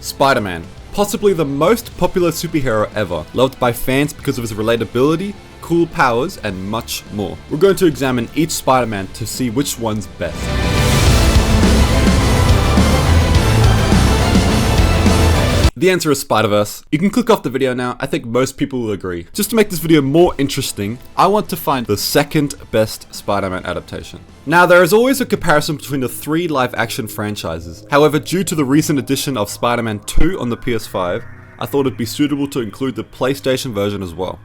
Spider-Man, possibly the most popular superhero ever, loved by fans because of his relatability, cool powers, and much more. We're going to examine each Spider-Man to see which one's best. The answer is Spider-Verse. You can click off the video now, I think most people will agree. Just to make this video more interesting, I want to find the second best Spider-Man adaptation. Now, there is always a comparison between the 3 live-action franchises. However, due to the recent addition of Spider-Man 2 on the PS5, I thought it'd be suitable to include the PlayStation version as well.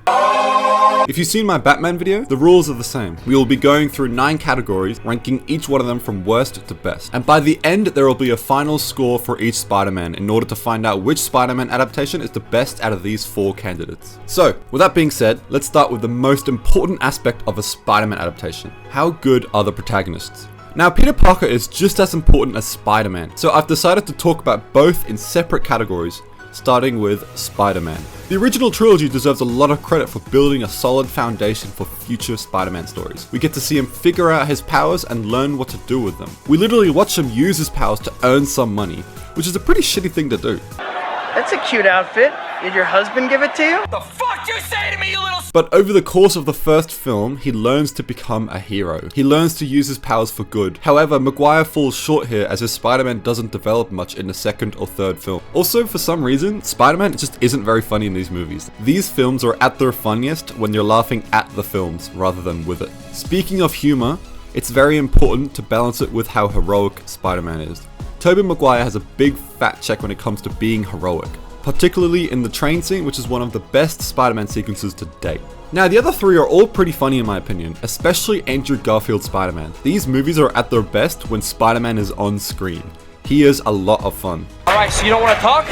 If you've seen my Batman video, the rules are the same. We will be going through 9 categories, ranking each one of them from worst to best. And by the end, there will be a final score for each Spider-Man in order to find out which Spider-Man adaptation is the best out of these 4 candidates. So, with that being said, let's start with the most important aspect of a Spider-Man adaptation. How good are the protagonists? Now, Peter Parker is just as important as Spider-Man, so I've decided to talk about both in separate categories, starting with Spider-Man. The original trilogy deserves a lot of credit for building a solid foundation for future Spider-Man stories. We get to see him figure out his powers and learn what to do with them. We literally watch him use his powers to earn some money, which is a pretty shitty thing to do. That's a cute outfit. Did your husband give it to you? The fuck you say to me, you little But over the course of the first film, he learns to become a hero. He learns to use his powers for good. However, Maguire falls short here as his Spider-Man doesn't develop much in the second or third film. Also, for some reason, Spider-Man just isn't very funny in these movies. These films are at their funniest when you're laughing at the films rather than with it. Speaking of humor, it's very important to balance it with how heroic Spider-Man is. Tobey Maguire has a big fat check when it comes to being heroic, particularly in the train scene, which is one of the best Spider-Man sequences to date. Now, the other 3 are all pretty funny in my opinion, especially Andrew Garfield's Spider-Man. These movies are at their best when Spider-Man is on screen. He is a lot of fun. Alright, so you don't want to talk?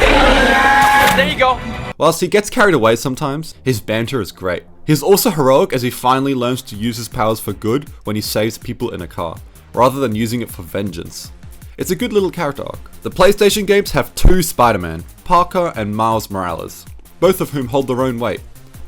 There you go. Whilst he gets carried away sometimes, his banter is great. He's also heroic as he finally learns to use his powers for good when he saves people in a car, rather than using it for vengeance. It's a good little character arc. The PlayStation games have 2 Spider-Man, Parker and Miles Morales, both of whom hold their own weight.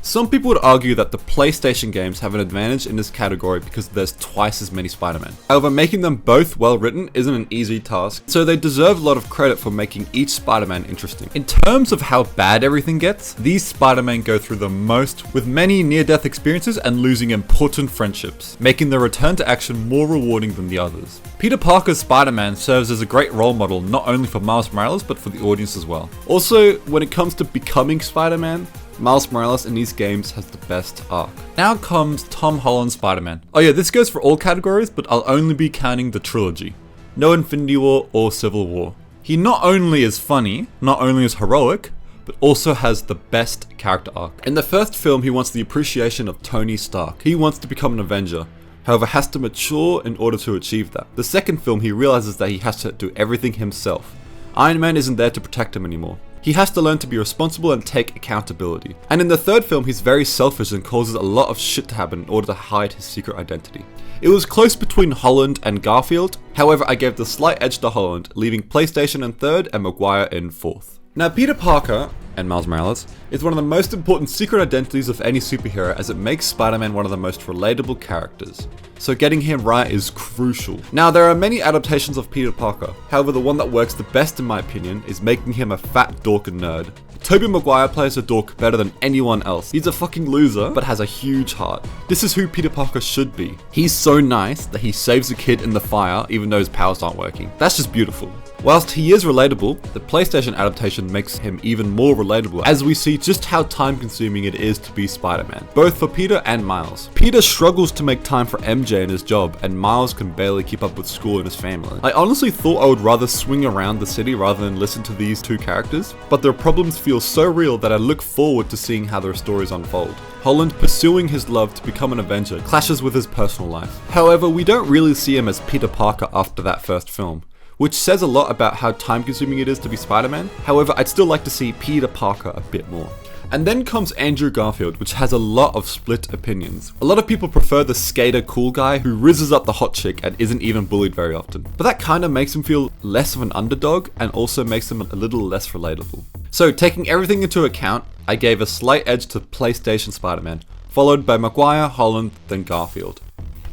Some people would argue that the PlayStation games have an advantage in this category because there's twice as many Spider-Man. However, making them both well written isn't an easy task, so they deserve a lot of credit for making each Spider-Man interesting. In terms of how bad everything gets, these Spider-Man go through the most, with many near-death experiences and losing important friendships, making their return to action more rewarding than the others. Peter Parker's Spider-Man serves as a great role model not only for Miles Morales but for the audience as well. Also, when it comes to becoming Spider-Man, Miles Morales in these games has the best arc. Now comes Tom Holland's Spider-Man. Oh yeah, this goes for all categories, but I'll only be counting the trilogy. No Infinity War or Civil War. He not only is funny, not only is heroic, but also has the best character arc. In the first film, he wants the appreciation of Tony Stark. He wants to become an Avenger, however has to mature in order to achieve that. The second film, he realizes that he has to do everything himself. Iron Man isn't there to protect him anymore. He has to learn to be responsible and take accountability. And in the third film, he's very selfish and causes a lot of shit to happen in order to hide his secret identity. It was close between Holland and Garfield, however I gave the slight edge to Holland, leaving PlayStation in third and Maguire in fourth. Now, Peter Parker, and Miles Morales, is one of the most important secret identities of any superhero as it makes Spider-Man one of the most relatable characters. So getting him right is crucial. Now, there are many adaptations of Peter Parker, however the one that works the best in my opinion is making him a fat dork and nerd. Tobey Maguire plays a dork better than anyone else. He's a fucking loser, but has a huge heart. This is who Peter Parker should be. He's so nice that he saves a kid in the fire even though his powers aren't working. That's just beautiful. Whilst he is relatable, the PlayStation adaptation makes him even more relatable as we see just how time-consuming it is to be Spider-Man, both for Peter and Miles. Peter struggles to make time for MJ in his job, and Miles can barely keep up with school and his family. I honestly thought I would rather swing around the city rather than listen to these 2 characters, but their problems feel so real that I look forward to seeing how their stories unfold. Holland pursuing his love to become an Avenger clashes with his personal life. However, we don't really see him as Peter Parker after that first film, which says a lot about how time-consuming it is to be Spider-Man. However, I'd still like to see Peter Parker a bit more. And then comes Andrew Garfield, which has a lot of split opinions. A lot of people prefer the skater cool guy who rizzes up the hot chick and isn't even bullied very often. But that kind of makes him feel less of an underdog and also makes him a little less relatable. So taking everything into account, I gave a slight edge to PlayStation Spider-Man, followed by Maguire, Holland, then Garfield.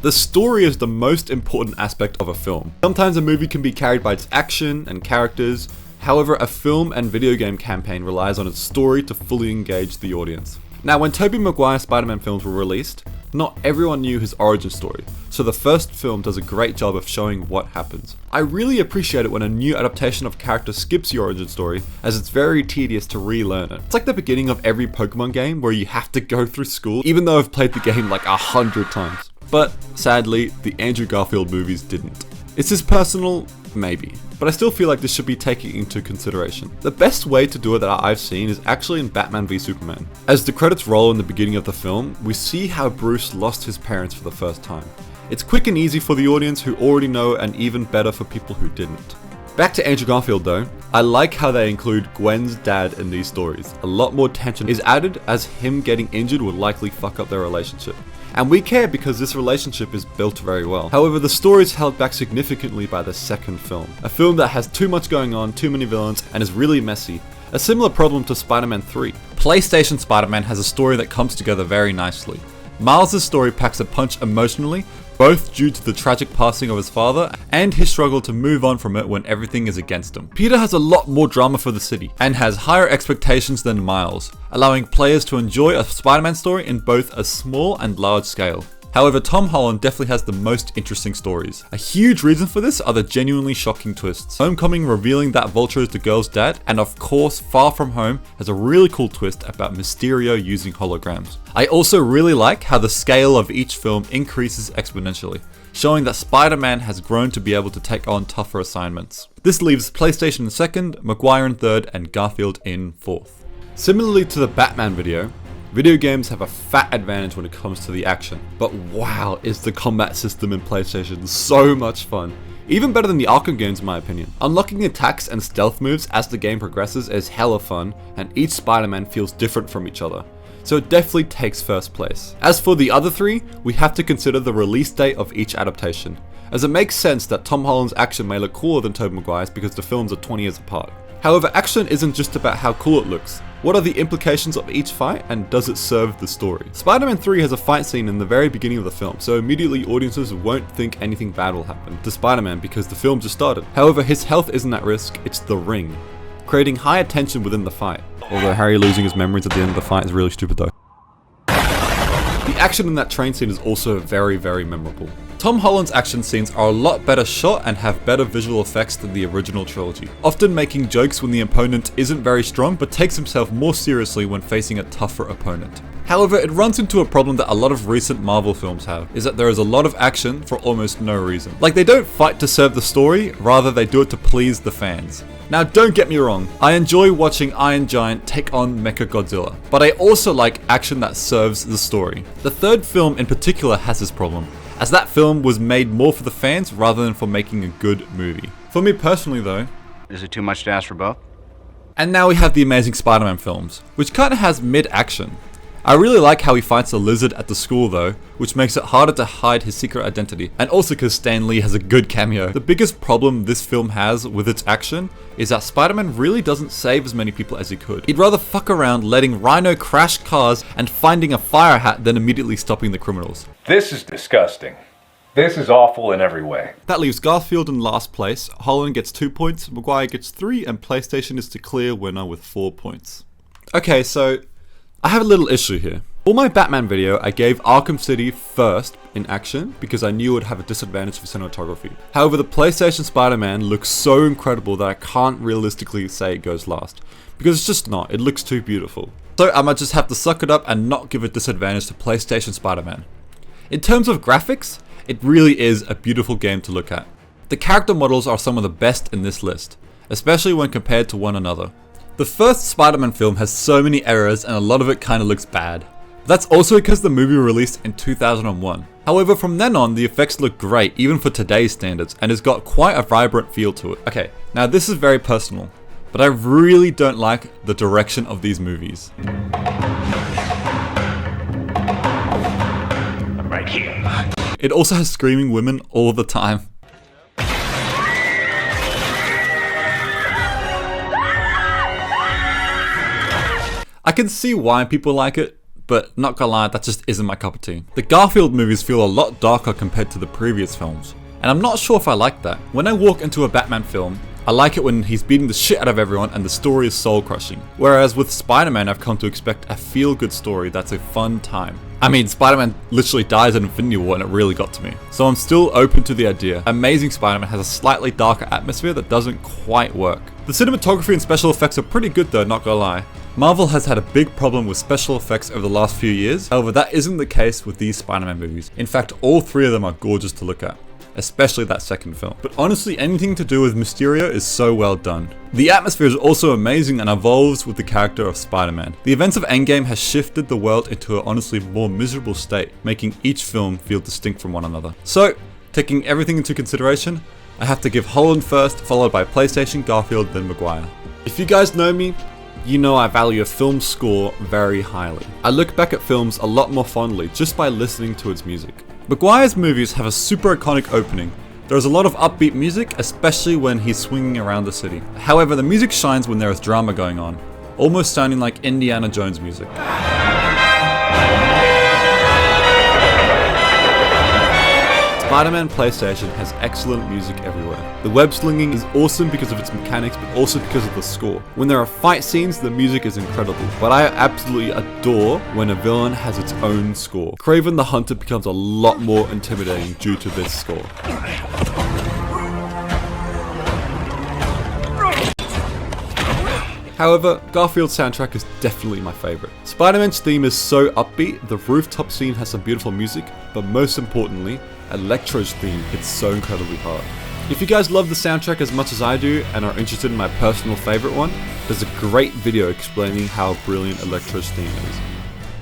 The story is the most important aspect of a film. Sometimes a movie can be carried by its action and characters, However, a film and video game campaign relies on its story to fully engage the audience. Now, when Tobey Maguire's Spider-Man films were released, not everyone knew his origin story, so the first film does a great job of showing what happens. I really appreciate it when a new adaptation of character skips the origin story, as it's very tedious to relearn it. It's like the beginning of every Pokemon game where you have to go through school, even though I've played the game like 100 times. But sadly, the Andrew Garfield movies didn't. Is this personal? Maybe. But I still feel like this should be taken into consideration. The best way to do it that I've seen is actually in Batman v Superman. As the credits roll in the beginning of the film, we see how Bruce lost his parents for the first time. It's quick and easy for the audience who already know, and even better for people who didn't. Back to Andrew Garfield though, I like how they include Gwen's dad in these stories. A lot more tension is added, as him getting injured would likely fuck up their relationship. And we care because this relationship is built very well. However, the story is held back significantly by the second film. A film that has too much going on, too many villains, and is really messy. A similar problem to Spider-Man 3. PlayStation Spider-Man has a story that comes together very nicely. Miles' story packs a punch emotionally, both due to the tragic passing of his father and his struggle to move on from it when everything is against him. Peter has a lot more drama for the city and has higher expectations than Miles, allowing players to enjoy a Spider-Man story in both a small and large scale. However, Tom Holland definitely has the most interesting stories. A huge reason for this are the genuinely shocking twists. Homecoming revealing that Vulture is the girl's dad, and of course Far From Home has a really cool twist about Mysterio using holograms. I also really like how the scale of each film increases exponentially, showing that Spider-Man has grown to be able to take on tougher assignments. This leaves PlayStation in second, Maguire in third, and Garfield in fourth. Similarly to the Batman video games have a fat advantage when it comes to the action, but wow, is the combat system in PlayStation so much fun. Even better than the Arkham games in my opinion. Unlocking attacks and stealth moves as the game progresses is hella fun, and each Spider-Man feels different from each other, so it definitely takes first place. As for the other three, we have to consider the release date of each adaptation, as it makes sense that Tom Holland's action may look cooler than Tobey Maguire's because the films are 20 years apart. However, action isn't just about how cool it looks. What are the implications of each fight, and does it serve the story? Spider-Man 3 has a fight scene in the very beginning of the film, so immediately audiences won't think anything bad will happen to Spider-Man because the film just started. However, his health isn't at risk, it's the ring, creating higher tension within the fight. Although Harry losing his memories at the end of the fight is really stupid though. The action in that train scene is also very, very memorable. Tom Holland's action scenes are a lot better shot and have better visual effects than the original trilogy, often making jokes when the opponent isn't very strong but takes himself more seriously when facing a tougher opponent. However, it runs into a problem that a lot of recent Marvel films have, is that there is a lot of action for almost no reason. Like, they don't fight to serve the story, rather they do it to please the fans. Now, don't get me wrong, I enjoy watching Iron Giant take on Mechagodzilla, but I also like action that serves the story. The third film in particular has this problem, as that film was made more for the fans rather than for making a good movie. For me personally though, is it too much to ask for both? And now we have the Amazing Spider-Man films, which kinda has mid-action. I really like how he fights a lizard at the school though, which makes it harder to hide his secret identity, and also because Stan Lee has a good cameo. The biggest problem this film has with its action is that Spider-Man really doesn't save as many people as he could. He'd rather fuck around letting Rhino crash cars and finding a fire hat than immediately stopping the criminals. This is disgusting. This is awful in every way. That leaves Garfield in last place, Holland gets 2 points, Maguire gets 3, and PlayStation is the clear winner with 4 points. Okay, so I have a little issue here. For my Batman video, I gave Arkham City first in action because I knew it would have a disadvantage for cinematography. However, the PlayStation Spider-Man looks so incredible that I can't realistically say it goes last, because it's just not, it looks too beautiful. So I might just have to suck it up and not give a disadvantage to PlayStation Spider-Man. In terms of graphics, it really is a beautiful game to look at. The character models are some of the best in this list, especially when compared to one another. The first Spider-Man film has so many errors and a lot of it kinda looks bad. But that's also because the movie released in 2001. However, from then on, the effects look great even for today's standards and has got quite a vibrant feel to it. Okay, now this is very personal, but I really don't like the direction of these movies. I'm right here. It also has screaming women all the time. I can see why people like it, but not gonna lie, that just isn't my cup of tea. The Garfield movies feel a lot darker compared to the previous films, and I'm not sure if I like that. When I walk into a Batman film, I like it when he's beating the shit out of everyone and the story is soul crushing. Whereas with Spider-Man, I've come to expect a feel-good story that's a fun time. I mean, Spider-Man literally dies in Infinity War and it really got to me. So I'm still open to the idea. Amazing Spider-Man has a slightly darker atmosphere that doesn't quite work. The cinematography and special effects are pretty good though, not gonna lie. Marvel has had a big problem with special effects over the last few years. However, that isn't the case with these Spider-Man movies. In fact, all three of them are gorgeous to look at. Especially that second film. But honestly, anything to do with Mysterio is so well done. The atmosphere is also amazing and evolves with the character of Spider-Man. The events of Endgame has shifted the world into an honestly more miserable state, making each film feel distinct from one another. So, taking everything into consideration, I have to give Holland first, followed by PlayStation, Garfield, then Maguire. If you guys know me, you know I value a film score very highly. I look back at films a lot more fondly just by listening to its music. Maguire's movies have a super iconic opening. There is a lot of upbeat music, especially when he's swinging around the city. However, the music shines when there is drama going on, almost sounding like Indiana Jones music. Spider-Man PlayStation has excellent music everywhere. The web slinging is awesome because of its mechanics, but also because of the score. When there are fight scenes, the music is incredible, but I absolutely adore when a villain has its own score. Kraven the Hunter becomes a lot more intimidating due to this score. However, Garfield's soundtrack is definitely my favourite. Spider-Man's theme is so upbeat, the rooftop scene has some beautiful music, but most importantly, Electro's theme hits so incredibly hard. If you guys love the soundtrack as much as I do and are interested in my personal favourite one, there's a great video explaining how brilliant Electro's theme is.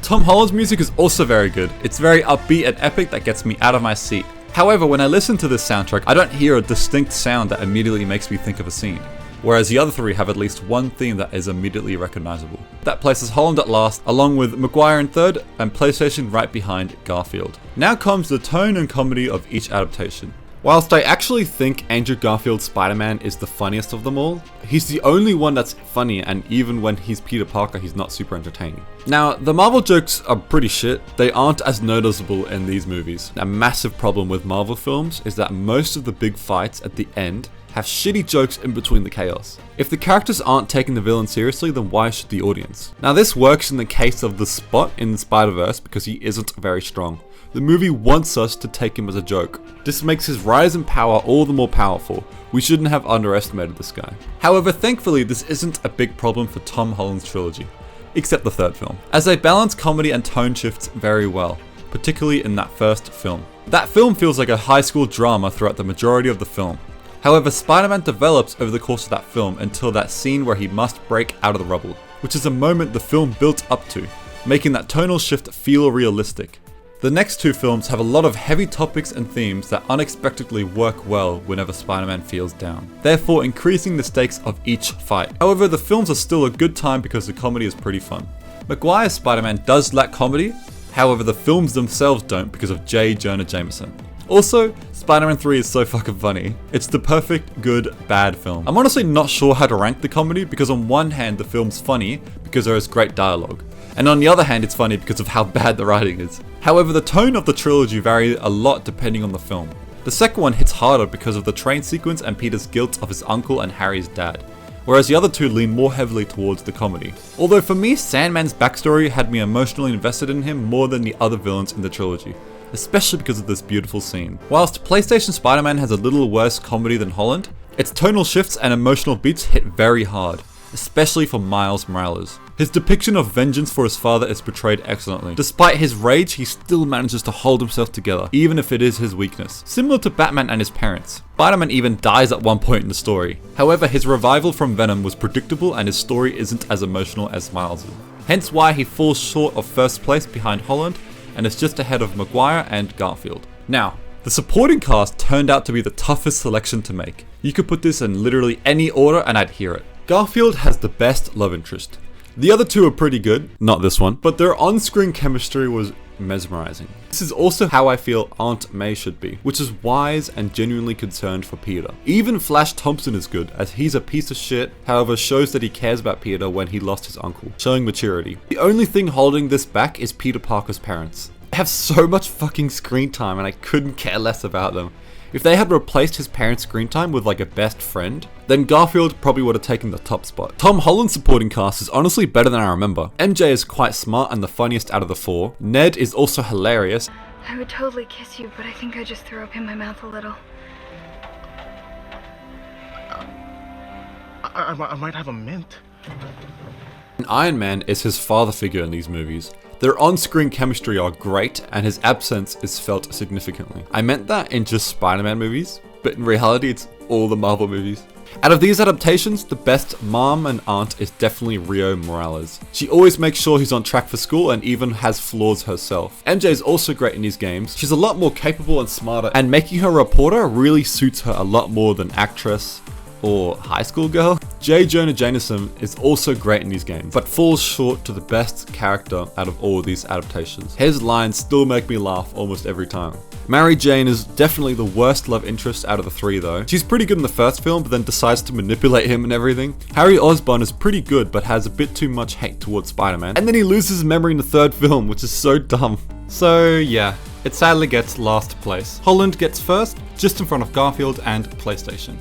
Tom Holland's music is also very good. It's very upbeat and epic that gets me out of my seat. However, when I listen to this soundtrack, I don't hear a distinct sound that immediately makes me think of a scene. Whereas the other three have at least one theme that is immediately recognisable. That places Holland at last, along with Maguire in third, and PlayStation right behind Garfield. Now comes the tone and comedy of each adaptation. Whilst I actually think Andrew Garfield's Spider-Man is the funniest of them all, he's the only one that's funny, and even when he's Peter Parker, he's not super entertaining. Now, the Marvel jokes are pretty shit. They aren't as noticeable in these movies. A massive problem with Marvel films is that most of the big fights at the end have shitty jokes in between the chaos. If the characters aren't taking the villain seriously, then why should the audience? Now this works in the case of the Spot in the Spider-Verse because he isn't very strong. The movie wants us to take him as a joke. This makes his rise in power all the more powerful. We shouldn't have underestimated this guy. However, thankfully this isn't a big problem for Tom Holland's trilogy, except the third film, as they balance comedy and tone shifts very well, particularly in that first film. That film feels like a high school drama throughout the majority of the film. However, Spider-Man develops over the course of that film until that scene where he must break out of the rubble, which is a moment the film built up to, making that tonal shift feel realistic. The next two films have a lot of heavy topics and themes that unexpectedly work well whenever Spider-Man feels down, therefore increasing the stakes of each fight. However, the films are still a good time because the comedy is pretty fun. Maguire's Spider-Man does lack comedy, however the films themselves don't because of J. Jonah Jameson. Also, Spider-Man 3 is so fucking funny. It's the perfect good, bad film. I'm honestly not sure how to rank the comedy because on one hand the film's funny because there is great dialogue, and on the other hand it's funny because of how bad the writing is. However, the tone of the trilogy vary a lot depending on the film. The second one hits harder because of the train sequence and Peter's guilt of his uncle and Harry's dad, whereas the other two lean more heavily towards the comedy. Although for me, Sandman's backstory had me emotionally invested in him more than the other villains in the trilogy, especially because of this beautiful scene. Whilst PlayStation Spider-Man has a little worse comedy than Holland, its tonal shifts and emotional beats hit very hard, especially for Miles Morales. His depiction of vengeance for his father is portrayed excellently. Despite his rage, he still manages to hold himself together, even if it is his weakness. Similar to Batman and his parents, Spider-Man even dies at one point in the story. However, his revival from Venom was predictable and his story isn't as emotional as Miles's. Hence why he falls short of first place behind Holland and is just ahead of Maguire and Garfield. Now, the supporting cast turned out to be the toughest selection to make. You could put this in literally any order and I'd hear it. Garfield has the best love interest. The other two are pretty good, not this one, but their on-screen chemistry was mesmerizing. This is also how I feel Aunt May should be, which is wise and genuinely concerned for Peter. Even Flash Thompson is good, as he's a piece of shit, however shows that he cares about Peter when he lost his uncle, showing maturity. The only thing holding this back is Peter Parker's parents. They have so much fucking screen time and I couldn't care less about them. If they had replaced his parents' screen time with like a best friend, then Garfield probably would have taken the top spot. Tom Holland's supporting cast is honestly better than I remember. MJ is quite smart and the funniest out of the four. Ned is also hilarious. I would totally kiss you, but I think I just threw up in my mouth a little. I might have a mint. And Iron Man is his father figure in these movies. Their on-screen chemistry are great, and his absence is felt significantly. I meant that in just Spider-Man movies, but in reality it's all the Marvel movies. Out of these adaptations, the best mom and aunt is definitely Rio Morales. She always makes sure he's on track for school and even has flaws herself. MJ is also great in these games. She's a lot more capable and smarter, and making her a reporter really suits her a lot more than actress or high school girl. J. Jonah Jameson is also great in these games, but falls short to the best character out of all of these adaptations. His lines still make me laugh almost every time. Mary Jane is definitely the worst love interest out of the three though. She's pretty good in the first film, but then decides to manipulate him and everything. Harry Osborn is pretty good, but has a bit too much hate towards Spider-Man. And then he loses his memory in the third film, which is so dumb. So yeah, it sadly gets last place. Holland gets first, just in front of Garfield and PlayStation.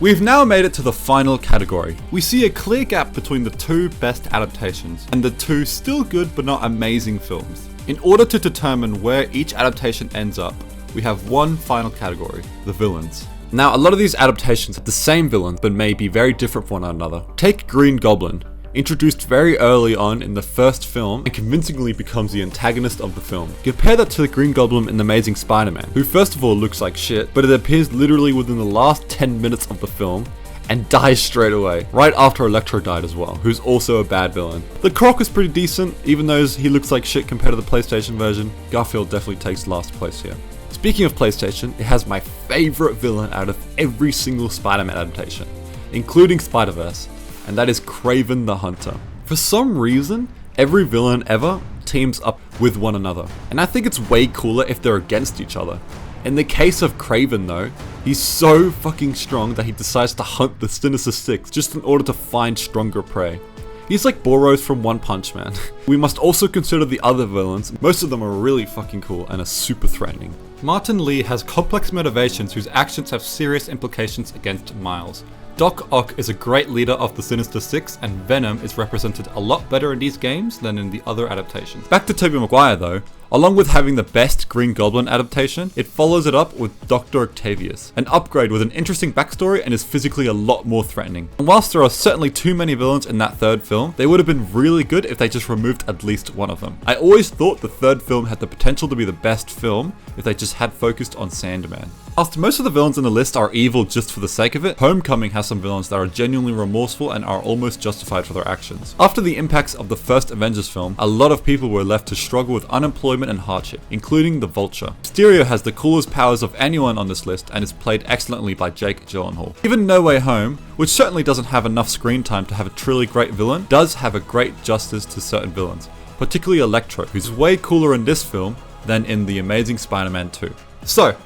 We've now made it to the final category. We see a clear gap between the two best adaptations and the two still good but not amazing films. In order to determine where each adaptation ends up, we have one final category, the villains. Now, a lot of these adaptations have the same villains but may be very different from one another. Take Green Goblin. Introduced very early on in the first film and convincingly becomes the antagonist of the film. Compare that to the Green Goblin in The Amazing Spider-Man, who first of all looks like shit, but it appears literally within the last 10 minutes of the film and dies straight away, right after Electro died as well, who's also a bad villain. The Croc is pretty decent, even though he looks like shit compared to the PlayStation version. Garfield definitely takes last place here. Speaking of PlayStation, it has my favorite villain out of every single Spider-Man adaptation, including Spider-Verse, and that is Kraven the Hunter. For some reason, every villain ever teams up with one another, and I think it's way cooler if they're against each other. In the case of Kraven though, he's so fucking strong that he decides to hunt the Sinister Six just in order to find stronger prey. He's like Boros from One Punch Man. We must also consider the other villains. Most of them are really fucking cool and are super threatening. Martin Lee has complex motivations whose actions have serious implications against Miles. Doc Ock is a great leader of the Sinister Six, and Venom is represented a lot better in these games than in the other adaptations. Back to Tobey Maguire though, along with having the best Green Goblin adaptation, it follows it up with Dr. Octavius, an upgrade with an interesting backstory and is physically a lot more threatening. And whilst there are certainly too many villains in that third film, they would have been really good if they just removed at least one of them. I always thought the third film had the potential to be the best film if they just had focused on Sandman. Whilst most of the villains in the list are evil just for the sake of it, Homecoming has some villains that are genuinely remorseful and are almost justified for their actions. After the impacts of the first Avengers film, a lot of people were left to struggle with unemployment and hardship, including the Vulture. Mysterio has the coolest powers of anyone on this list and is played excellently by Jake Gyllenhaal. Even No Way Home, which certainly doesn't have enough screen time to have a truly great villain, does have a great justice to certain villains, particularly Electro, who's way cooler in this film than in The Amazing Spider-Man 2. So,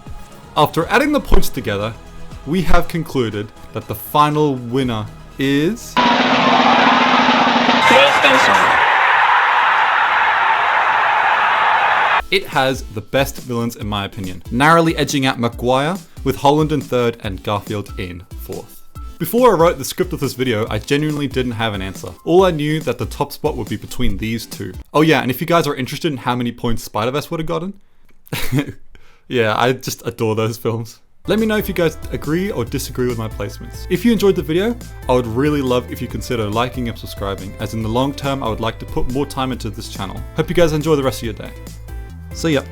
after adding the points together, we have concluded that the final winner is... It has the best villains in my opinion, narrowly edging out Maguire, with Holland in third and Garfield in fourth. Before I wrote the script of this video, I genuinely didn't have an answer. All I knew that the top spot would be between these two. Oh yeah, and if you guys are interested in how many points Spider-Verse would have gotten, yeah, I just adore those films. Let me know if you guys agree or disagree with my placements. If you enjoyed the video, I would really love if you consider liking and subscribing, as in the long term I would like to put more time into this channel. Hope you guys enjoy the rest of your day. See ya.